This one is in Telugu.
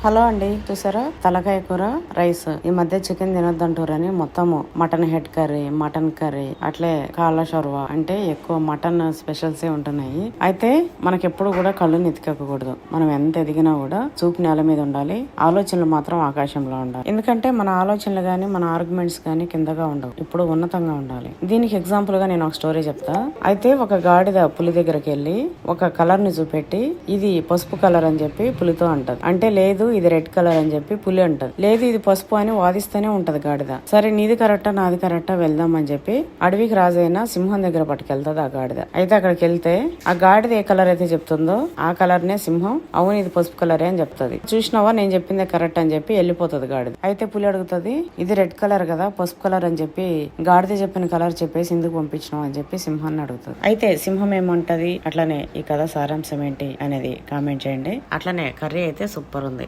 హలో అండి, చూసారా తలకాయ కూర రైస్. ఈ మధ్య చికెన్ తినొద్దంటారని మొత్తము mutton head curry, mutton curry, అట్లే కాళ్ళ షోర్వా అంటే ఎక్కువ మటన్ స్పెషల్స్ ఉంటున్నాయి. అయితే మనకి ఎప్పుడు కూడా కళ్ళు నెత్తికెక్కకూడదు. మనం ఎంత ఎదిగినా కూడా చూపు నేల మీద ఉండాలి, ఆలోచనలు మాత్రం ఆకాశంలో ఉండాలి. ఎందుకంటే మన ఆలోచనలు గాని మన ఆర్గ్యుమెంట్స్ గాని కిందగా ఉండవు, ఇప్పుడు ఉన్నతంగా ఉండాలి. దీనికి ఎగ్జాంపుల్ గా నేను ఒక స్టోరీ చెప్తా. అయితే ఒక గాడిద పులి దగ్గరికి వెళ్ళి ఒక కలర్ ని చూపెట్టి ఇది పసుపు కలర్ అని చెప్పి పులితో అంటది. అంటే లేదు ఇది రెడ్ కలర్ అని చెప్పి పులి అంటది. లేదు ఇది పసుపు అని వాదిస్తూనే ఉంటది గాడిద. సరే నీది కరెక్టా నాది కరెక్టా వెళ్దాం అని చెప్పి అడవికి రాజైన సింహం దగ్గర పట్టుకెళ్తది ఆ గాడిద. అయితే అక్కడికి వెళ్తే ఆ గాడిద ఏ కలర్ అయితే చెప్తుందో ఆ కలర్ నే సింహం అవును ఇది పసుపు కలరే అని చెప్తుంది. చూసినావా నేను చెప్పిందే కరెక్ట్ అని చెప్పి వెళ్ళిపోతుంది గాడిద. అయితే పులి అడుగుతుంది ఇది రెడ్ కలర్ కదా పసుపు కలర్ అని చెప్పి గాడిద చెప్పిన కలర్ చెప్పేసి ఎందుకు పంపించినావు అని చెప్పి సింహాన్ని అడుగుతుంది. అయితే సింహం ఏమంటది, అట్లనే ఈ కథ సారాంశం ఏంటి అనేది కామెంట్ చేయండి. అట్లనే కర్రీ అయితే సూపర్ ఉంది.